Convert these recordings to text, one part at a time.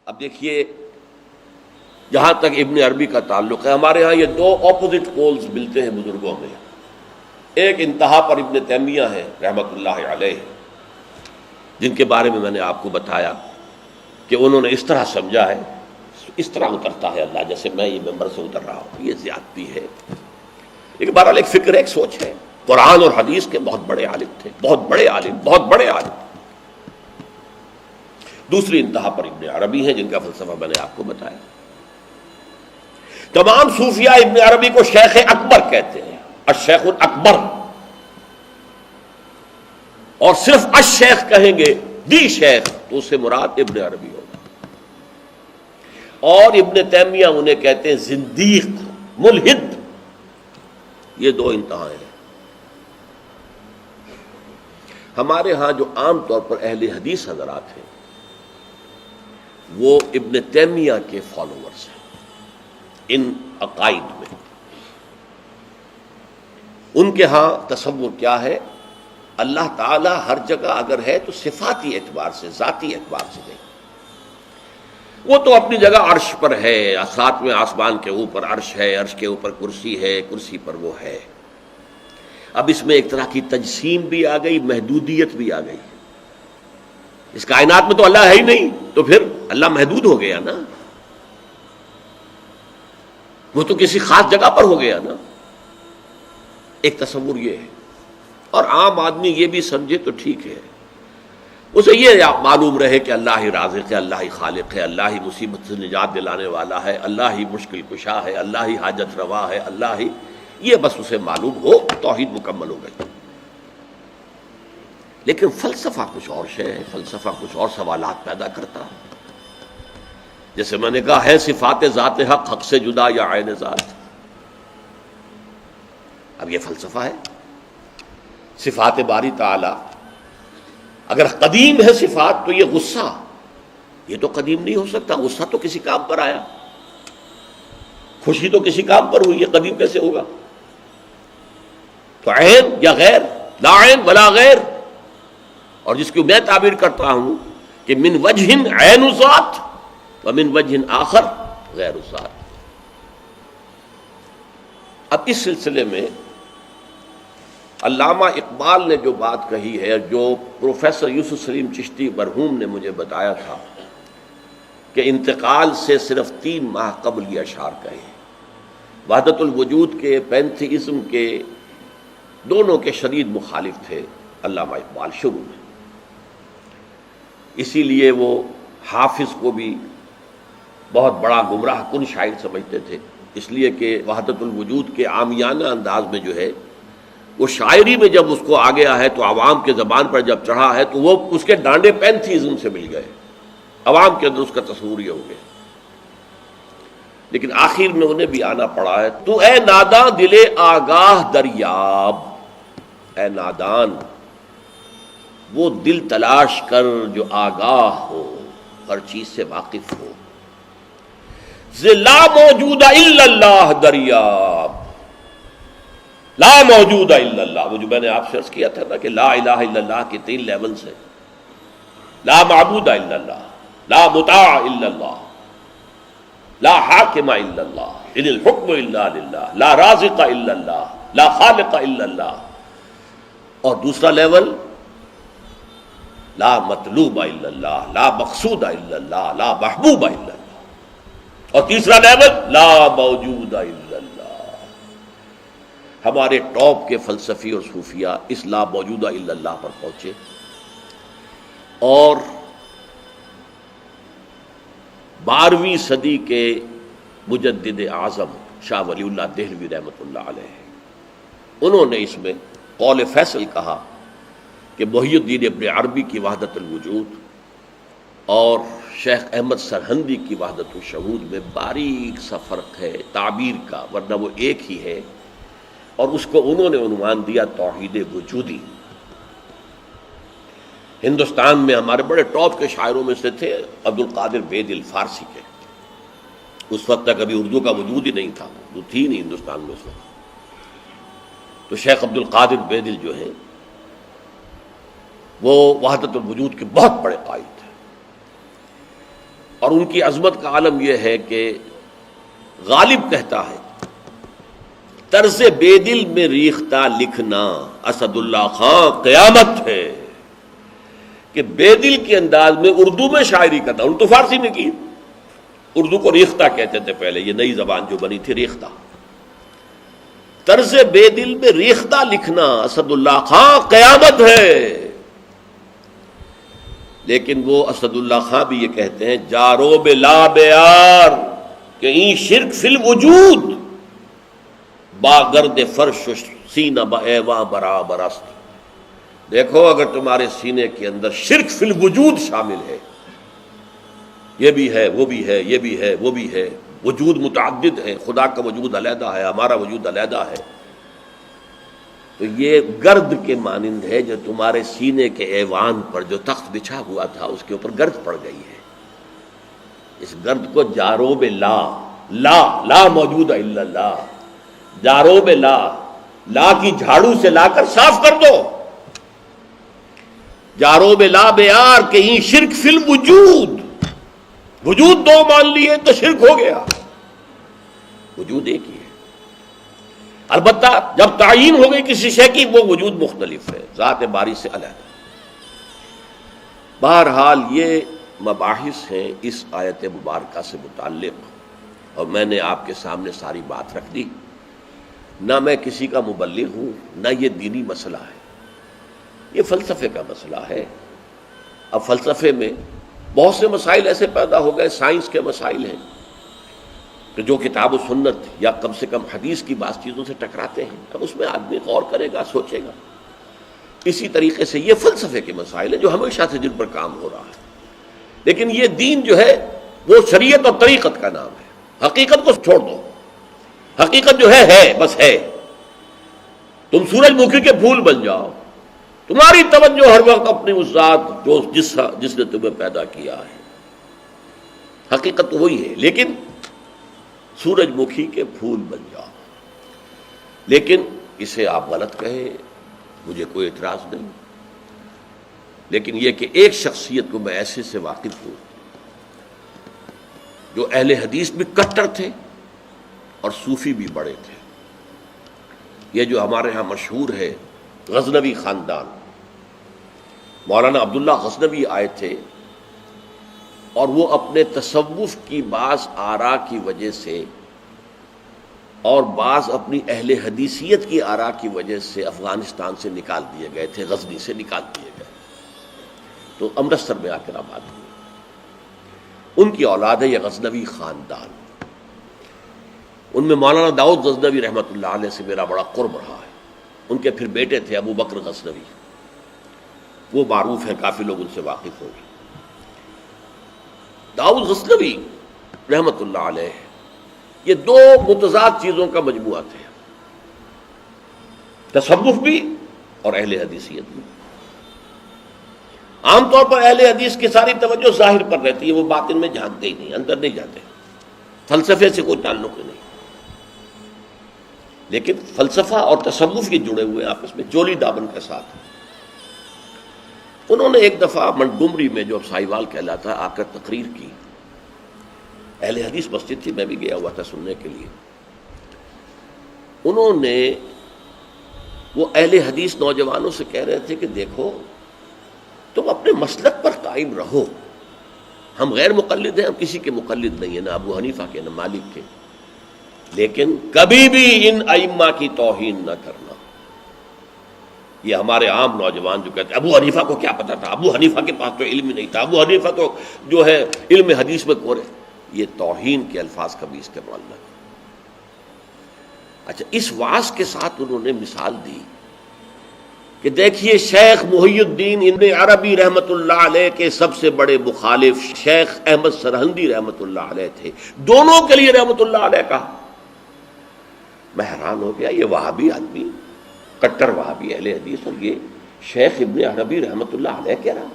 اب دیکھیے جہاں تک ابن عربی کا تعلق ہے، ہمارے ہاں یہ دو اپوزٹ پولز ملتے ہیں بزرگوں میں. ایک انتہا پر ابن تیمیہ ہے رحمۃ اللہ علیہ، جن کے بارے میں نے آپ کو بتایا کہ انہوں نے اس طرح سمجھا ہے، اس طرح اترتا ہے اللہ جیسے میں یہ ممبر سے اتر رہا ہوں، یہ زیادتی ہے. لیکن بہرحال ایک فکر ہے، ایک سوچ ہے. قرآن اور حدیث کے بہت بڑے عالم تھے، بہت بڑے عالم، بہت بڑے عالم. دوسری انتہا پر ابن عربی ہیں جن کا فلسفہ میں نے آپ کو بتایا. تمام صوفیاء ابن عربی کو شیخ اکبر کہتے ہیں، الشیخ الاکبر، اور صرف الشیخ کہیں گے، دی شیخ، تو اس سے مراد ابن عربی ہوگا. اور ابن تیمیہ انہیں کہتے ہیں زندیق، ملحد. یہ دو انتہائیں ہیں. ہمارے ہاں جو عام طور پر اہل حدیث حضرات ہیں وہ ابن تیمیہ کے فالوورز ہیں ان عقائد میں. ان کے ہاں تصور کیا ہے؟ اللہ تعالی ہر جگہ اگر ہے تو صفاتی اعتبار سے، ذاتی اعتبار سے نہیں. وہ تو اپنی جگہ عرش پر ہے، ساتویں آسمان کے اوپر عرش ہے، عرش کے اوپر کرسی ہے، کرسی پر وہ ہے. اب اس میں ایک طرح کی تجسیم بھی آ گئی، محدودیت بھی آ گئی. اس کائنات میں تو اللہ ہے ہی نہیں، تو پھر اللہ محدود ہو گیا نا، وہ تو کسی خاص جگہ پر ہو گیا نا. ایک تصور یہ ہے. اور عام آدمی یہ بھی سمجھے تو ٹھیک ہے، اسے یہ معلوم رہے کہ اللہ ہی رازق ہے، اللہ ہی خالق ہے، اللہ ہی مصیبت سے نجات دلانے والا ہے، اللہ ہی مشکل کشا ہے، اللہ ہی حاجت روا ہے، اللہ ہی، یہ بس اسے معلوم ہو، توحید مکمل ہو گئی. لیکن فلسفہ کچھ اور شے ہے، فلسفہ کچھ اور سوالات پیدا کرتا ہے. جیسے میں نے کہا ہے صفات ذات حق حق سے جدا یا عین ذات. اب یہ فلسفہ ہے. صفات باری تعالی اگر قدیم ہے صفات تو یہ غصہ، یہ تو قدیم نہیں ہو سکتا. غصہ تو کسی کام پر آیا، خوشی تو کسی کام پر ہوئی، یہ قدیم کیسے ہوگا؟ تو عین یا غیر، لا عین ولا غیر. اور جس کو میں تعبیر کرتا ہوں کہ من وجہ عین ذات ومن وجہ آخر غیر ذات. اب اس سلسلے میں علامہ اقبال نے جو بات کہی ہے، جو پروفیسر یوسف سلیم چشتی مرحوم نے مجھے بتایا تھا کہ انتقال سے صرف 3 ماہ قبل یہ اشعار کہے. وحدت الوجود کے، پینتھیزم کے، دونوں کے شدید مخالف تھے علامہ اقبال شروع میں. اسی لیے وہ حافظ کو بھی بہت بڑا گمراہ کن شاعر سمجھتے تھے، اس لیے کہ وحدت الوجود کے عامیانہ انداز میں جو ہے وہ شاعری میں جب اس کو آ گیا ہے تو عوام کے زبان پر جب چڑھا ہے تو وہ اس کے ڈانڈے پینتھیزم سے مل گئے، عوام کے اندر اس کا تصور یہ ہو گیا. لیکن آخر میں انہیں بھی آنا پڑا ہے. تو اے ناداں دل آگاہ دریاب، اے نادان وہ دل تلاش کر جو آگاہ ہو، ہر چیز سے واقف ہو. لا موجود الا اللہ دریاب، لا موجود الا اللہ. وہ جو میں نے آپ سے عرض کیا تھا نا کہ لا الہ الا اللہ کے 3 لیولز ہیں. لا معبود الا اللہ، لا مطاع الا اللہ، لا حاکم الا اللہ، ان الحکم الا للہ، لا رازق الا اللہ، لا خالق الا اللہ. اور دوسرا لیول لا مطلوب الا اللہ، لا مقصود الا اللہ، لا محبوب الا اللہ. اور تیسرا لیول لا موجود الا اللہ. ہمارے ٹاپ کے فلسفی اور صوفیاء اس لا موجودہ الا اللہ پر پہنچے. اور 12ویں صدی کے مجدد اعظم شاہ ولی اللہ دہلوی رحمۃ اللہ علیہ، انہوں نے اس میں قول فیصل کہا کہ محی الدین ابن عربی کی وحدت الوجود اور شیخ احمد سرہندی کی وحدت الشہود میں باریک سا فرق ہے تعبیر کا، ورنہ وہ ایک ہی ہے. اور اس کو انہوں نے عنوان دیا توحید وجودی. ہندوستان میں ہمارے بڑے ٹاپ کے شاعروں میں سے تھے عبد القادر بید الفارسی کے. اس وقت تک ابھی اردو کا وجود ہی نہیں تھا، اردو تھی نہیں ہندوستان میں اس وقت. تو شیخ عبد القادر بیدل جو ہیں وہ وحدت الوجود کے بہت بڑے قائد تھے. اور ان کی عظمت کا عالم یہ ہے کہ غالب کہتا ہے طرز بے دل میں ریختہ لکھنا اسد اللہ خان قیامت ہے، کہ بے دل کے انداز میں اردو میں شاعری کرتا، ان تو فارسی میں کی، اردو کو ریختہ کہتے تھے پہلے، یہ نئی زبان جو بنی تھی ریختہ، طرز بے دل میں ریختہ لکھنا اسد اللہ خان قیامت ہے۔ لیکن وہ اسد اللہ خان بھی یہ کہتے ہیں جارو بلا بیار کہ این شرک فی الوجود با گرد فرش سینہ با ایواں برابر است۔ دیکھو اگر تمہارے سینے کے اندر شرک فی الوجود شامل ہے، یہ بھی ہے وہ بھی ہے یہ بھی ہے وہ بھی ہے، وجود متعدد ہے، خدا کا وجود علیحدہ ہے، ہمارا وجود علیحدہ ہے، تو یہ گرد کے مانند ہے جو تمہارے سینے کے ایوان پر جو تخت بچھا ہوا تھا اس کے اوپر گرد پڑ گئی ہے۔ اس گرد کو جاروب لا، لا موجود ہے الا اللہ، جاروب لا کی جھاڑو سے لا کر صاف کر دو، جاروب لا بیار کہ یہ شرک فی الوجود، وجود دو مان لیے تو شرک ہو گیا، وجود ایک ہی ہے۔ البتہ جب تعین ہو گئی کسی شے کی وہ وجود مختلف ہے، ذات باری سے علیحدہ۔ بہرحال یہ مباحث ہیں اس آیت مبارکہ سے متعلق، اور میں نے آپ کے سامنے ساری بات رکھ دی۔ نہ میں کسی کا مبلغ ہوں، نہ یہ دینی مسئلہ ہے، یہ فلسفے کا مسئلہ ہے۔ اب فلسفے میں بہت سے مسائل ایسے پیدا ہو گئے، سائنس کے مسائل ہیں کہ جو کتاب و سنت یا کم سے کم حدیث کی بعض چیزوں سے ٹکراتے ہیں، اب اس میں آدمی غور کرے گا، سوچے گا۔ اسی طریقے سے یہ فلسفے کے مسائل ہیں جو ہمیشہ سے جن پر کام ہو رہا ہے، لیکن یہ دین جو ہے وہ شریعت اور طریقت کا نام ہے۔ حقیقت کو چھوڑ دو، حقیقت جو ہے بس ہے۔ تم سورج مکھی کے پھول بن جاؤ، تمہاری توجہ ہر وقت اپنی اس ذات جو جس نے تمہیں پیدا کیا ہے، حقیقت تو وہی ہے، لیکن سورج مکھی کے پھول بن جاؤ۔ لیکن اسے آپ غلط کہیں، مجھے کوئی اعتراض نہیں، لیکن یہ کہ ایک شخصیت کو میں ایسے سے واقف ہوں جو اہل حدیث بھی کٹر تھے اور صوفی بھی بڑے تھے۔ یہ جو ہمارے ہاں مشہور ہے غزنوی خاندان، مولانا عبداللہ غزنوی آئے تھے اور وہ اپنے تصوف کی بعض آراء کی وجہ سے اور بعض اپنی اہل حدیثیت کی آراء کی وجہ سے افغانستان سے نکال دیے گئے تھے، غزنی سے نکال دیے گئے، تو امرتسر میں آ کر آباد ہوئے۔ ان کی اولاد ہے یہ غزنوی خاندان۔ ان میں مولانا داؤد غزنوی رحمۃ اللہ علیہ سے میرا بڑا قرب رہا ہے۔ ان کے پھر بیٹے تھے ابو بکر غزنوی، وہ معروف ہیں، کافی لوگ ان سے واقف ہوں گے۔ داؤد غزنوی رحمۃ اللہ علیہ یہ دو متضاد چیزوں کا مجموعہ تھے، تصوف بھی اور اہل حدیثیت بھی۔ عام طور پر اہل حدیث کی ساری توجہ ظاہر پر رہتی ہے، وہ باطن میں جھانکتے ہی نہیں، اندر نہیں جاتے، فلسفے سے کوئی تعلق ہی نہیں۔ لیکن فلسفہ اور تصوف یہ جڑے ہوئے آپس میں چولی دامن کے ساتھ۔ انہوں نے ایک دفعہ منٹگمری میں جو اب سائیوال کہلاتا ہے آ کر تقریر کی، اہل حدیث مسجد تھی، میں بھی گیا ہوا تھا سننے کے لیے۔ انہوں نے وہ اہل حدیث نوجوانوں سے کہہ رہے تھے کہ دیکھو تم اپنے مسلک پر قائم رہو، ہم غیر مقلد ہیں، ہم کسی کے مقلد نہیں ہیں، نہ ابو حنیفہ کے نہ مالک کے، لیکن کبھی بھی ان ائمہ کی توہین نہ کرنا۔ یہ ہمارے عام نوجوان جو کہتے ہیں ابو حنیفہ کو کیا پتا تھا، ابو حنیفہ کے پاس تو علم ہی نہیں تھا، ابو حنیفہ تو جو ہے علم حدیث میں کورے، یہ توہین کے الفاظ کبھی استعمال نہ کریں۔ اچھا، اس واعظ کے ساتھ انہوں نے مثال دی کہ دیکھیے شیخ محی الدین ابن عربی رحمۃ اللہ علیہ کے سب سے بڑے مخالف شیخ احمد سرہندی رحمۃ اللہ علیہ تھے، دونوں کے لیے رحمۃ اللہ علیہ کہا۔ میں حیران ہو گیا، یہ وہابی آدمی، کٹر وہابی اہل حدیث، اور یہ شیخ ابن عربی رحمۃ اللہ علیہ کہہ رہا۔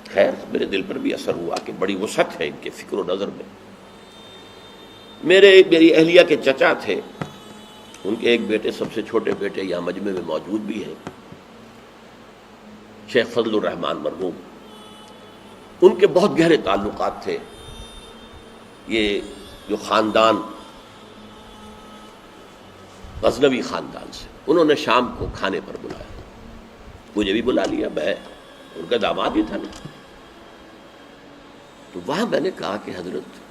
خیر میرے دل پر بھی اثر ہوا کہ بڑی وسعت ہے ان کے فکر و نظر میں۔ میری اہلیہ کے چچا تھے، ان کے ایک بیٹے، سب سے چھوٹے بیٹے یہاں مجمع میں موجود بھی ہیں، شیخ فضل الرحمان مرحوم۔ ان کے بہت گہرے تعلقات تھے یہ جو خاندان غزنوی خاندان سے. انہوں نے شام کو کھانے پر بلایا، مجھے بھی بلا لیا، میں ان کا داماد ہی تھا نا. تو وہاں میں نے کہا کہ حضرت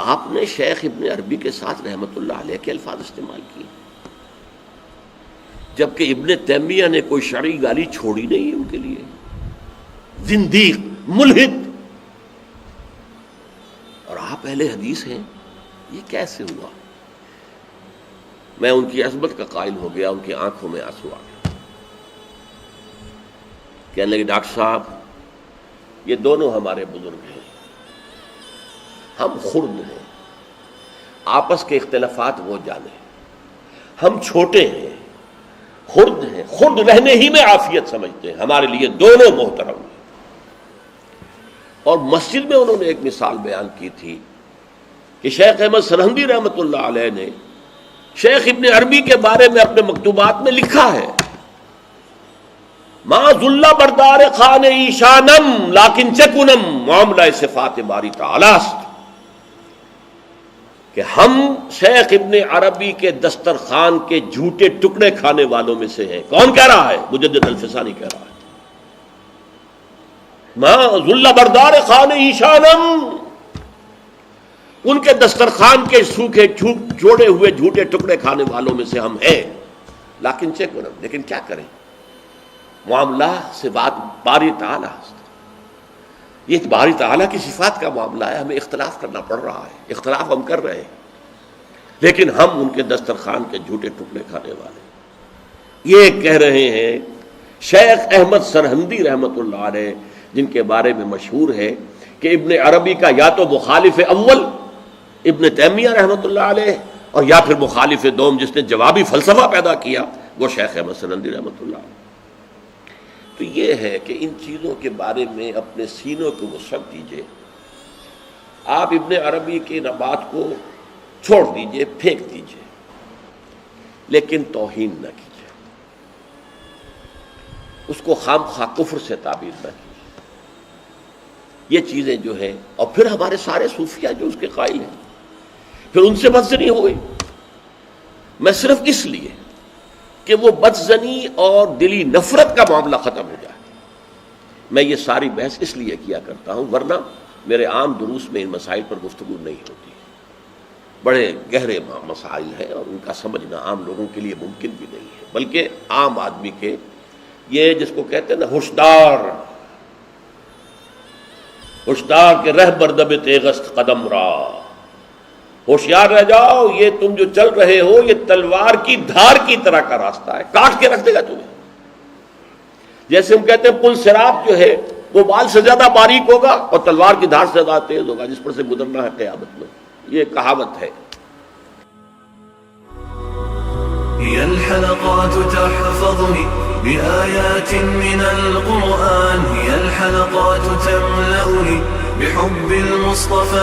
آپ نے شیخ ابن عربی کے ساتھ رحمت اللہ علیہ کے الفاظ استعمال کیے، جبکہ ابن تیمیہ نے کوئی شرعی گالی چھوڑی نہیں ان کے لیے. زندیق، ملحد، اور آپ اہل حدیث ہیں، یہ کیسے ہوا؟ میں ان کی عظمت کا قائل ہو گیا، ان کی آنکھوں میں آنسو آ گیا. کہنے لگے ڈاکٹر صاحب یہ دونوں ہمارے بزرگ ہیں، ہم خرد ہیں، آپس کے اختلافات وہ جانے، ہم چھوٹے ہیں، خرد ہیں، خرد رہنے ہی میں عافیت سمجھتے ہیں، ہمارے لیے دونوں محترم ہیں. اور مسجد میں انہوں نے ایک مثال بیان کی تھی کہ شیخ احمد سرہندی رحمۃ اللہ علیہ نے شیخ ابن عربی کے بارے میں اپنے مکتوبات میں لکھا ہے ما ذل بردار خان ایشانم لیکن چکنم معاملہ صفات باری تعالی است، کہ ہم شیخ ابن عربی کے دسترخوان کے جھوٹے ٹکڑے کھانے والوں میں سے ہیں. کون کہہ رہا ہے؟ مجدد الفسانی کہہ رہا ہے. ما ذل بردار خان ایشانم، ان کے دسترخوان کے سوکھے جوڑے ہوئے جھوٹے ٹکڑے کھانے والوں میں سے ہم ہیں. لیکن چکنم، لیکن کیا کریں، معاملہ سے بات باری تعالی است. یہ باری تعالیٰ کی صفات کا معاملہ ہے، ہمیں اختلاف کرنا پڑ رہا ہے، اختلاف ہم کر رہے ہیں، لیکن ہم ان کے دسترخوان کے جھوٹے ٹکڑے کھانے والے. یہ کہہ رہے ہیں شیخ احمد سرہندی رحمۃ اللہ علیہ، جن کے بارے میں مشہور ہے کہ ابن عربی کا یا تو مخالف اول ابن تیمیہ رحمۃ اللہ علیہ، اور یا پھر مخالف دوم جس نے جوابی فلسفہ پیدا کیا وہ شیخ احمد سرہندی رحمۃ اللہ علیہ. تو یہ ہے کہ ان چیزوں کے بارے میں اپنے سینوں کو وسعت دیجیے. آپ ابن عربی کی بات کو چھوڑ دیجیے، پھینک دیجیے، لیکن توہین نہ کیجیے، اس کو خام خواہ کفر سے تعبیر نہ کیجیے. یہ چیزیں جو ہیں، اور پھر ہمارے سارے صوفیہ جو اس کے قائل ہیں، پھر ان سے بدزنی ہو گئی. میں صرف اس لیے کہ وہ بدزنی اور دلی نفرت کا معاملہ ختم ہو جائے میں یہ ساری بحث اس لیے کیا کرتا ہوں، ورنہ میرے عام دروس میں ان مسائل پر گفتگو نہیں ہوتی. بڑے گہرے مسائل ہیں اور ان کا سمجھنا عام لوگوں کے لیے ممکن بھی نہیں ہے، بلکہ عام آدمی کے یہ جس کو کہتے ہیں نا ہوشدار کے رہ بردب تیغست قدم را، ہوشیار رہ جاؤ، یہ تم جو چل رہے ہو یہ تلوار کی دھار کی طرح کا راستہ ہے، کاٹ کے رکھ دے گا تمہیں. جیسے ہم کہتے ہیں پل صراط جو ہے وہ بال سے زیادہ باریک ہوگا اور تلوار کی دھار سے زیادہ تیز ہوگا، جس پر سے گزرنا ہے قیامت میں. یہ کہاوت ہے. هي الحلقات تحفظني بآيات من القرآن، هي الحلقات تملأني بحب المصطفى.